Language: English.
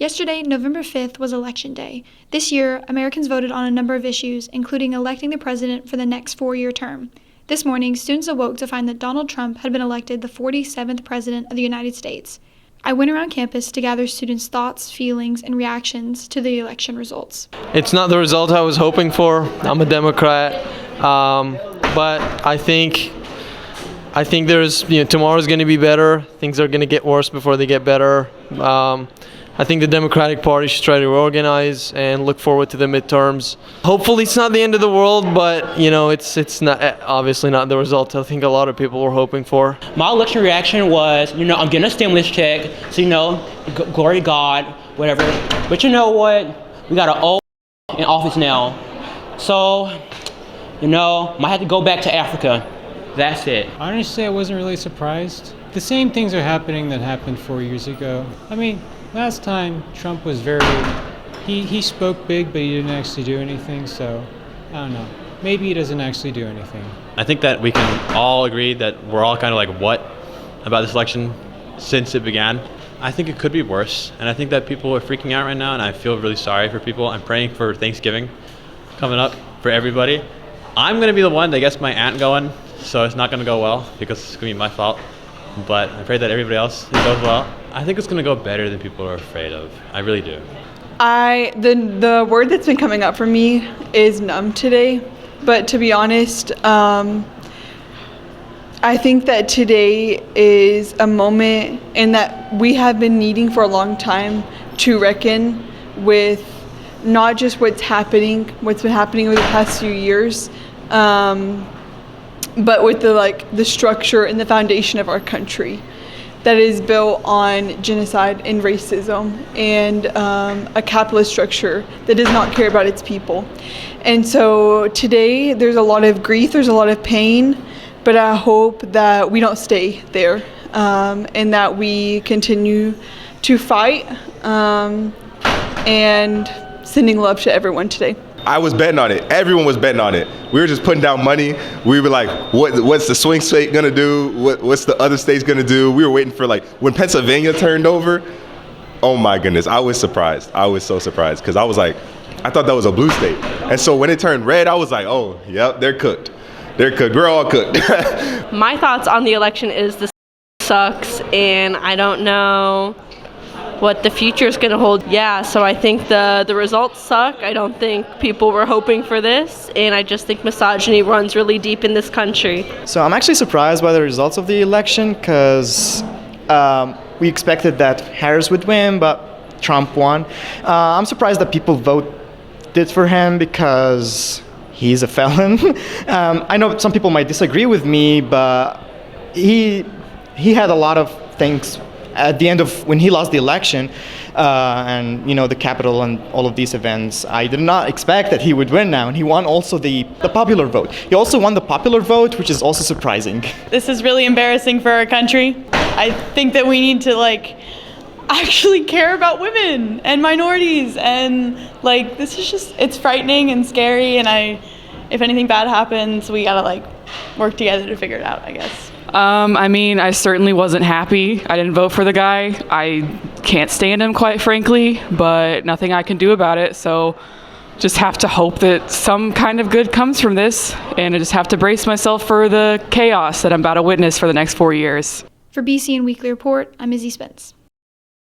Yesterday, November 5th, was Election Day. This year, Americans voted on a number of issues, including electing the president for the next 4-year term. This morning, students awoke to find that Donald Trump had been elected the 47th president of the United States. I went around campus to gather students' thoughts, feelings, and reactions to the election results. It's not the result I was hoping for. I'm a Democrat, but I think there's, tomorrow's going to be better. Things are going to get worse before they get better. I think the Democratic Party should try to reorganize and look forward to the midterms. Hopefully it's not the end of the world, but it's not, obviously not the result I think a lot of people were hoping for. My election reaction was, I'm getting a stimulus check, so glory to God, whatever. But you know what? We got an old in office now. So, might have to go back to Africa. That's it. Honestly, I wasn't really surprised. The same things are happening that happened 4 years ago. Last time Trump was he spoke big, but he didn't actually do anything, so I don't know. Maybe he doesn't actually do anything. I think that we can all agree that we're all kind of like, what about this election since it began? I think it could be worse, and I think that people are freaking out right now, and I feel really sorry for people. I'm praying for Thanksgiving coming up for everybody. I'm going to be the one that gets my aunt going, so it's not going to go well because it's going to be my fault. But I pray that everybody else goes well. I think it's going to go better than people are afraid of. I really do. The word that's been coming up for me is numb today. But to be honest, I think that today is a moment and that we have been needing for a long time to reckon with not just what's been happening over the past few years, but with the structure and the foundation of our country that is built on genocide and racism and a capitalist structure that does not care about its people. And so today there's a lot of grief, there's a lot of pain, but I hope that we don't stay there and that we continue to fight and sending love to everyone today. I was betting on it. Everyone was betting on it. We were just putting down money. We were like, what's the swing state gonna do? What's the other states gonna do? We were waiting for when Pennsylvania turned over. Oh my goodness, I was surprised. I was so surprised because I was like, I thought that was a blue state. And so when it turned red, I was like, oh, yep, they're cooked. They're cooked. We're all cooked. My thoughts on the election is this sucks, and I don't know what the future is going to hold. Yeah, so I think the results suck. I don't think people were hoping for this, and I just think misogyny runs really deep in this country. So I'm actually surprised by the results of the election because we expected that Harris would win, but Trump won. I'm surprised that people voted for him because he's a felon. I know some people might disagree with me, but he had a lot of things at the end of when he lost the election and the Capitol and all of these events. I did not expect that he would win now, and he won also the popular vote. He also won the popular vote, which is also surprising. This is really embarrassing for our country. I think that we need to actually care about women and minorities, and this is just, it's frightening and scary, and if anything bad happens, we gotta work together to figure it out, I guess. I certainly wasn't happy. I didn't vote for the guy. I can't stand him, quite frankly, but nothing I can do about it. So just have to hope that some kind of good comes from this, and I just have to brace myself for the chaos that I'm about to witness for the next 4 years. For BCN Weekly Report, I'm Izzy Spence.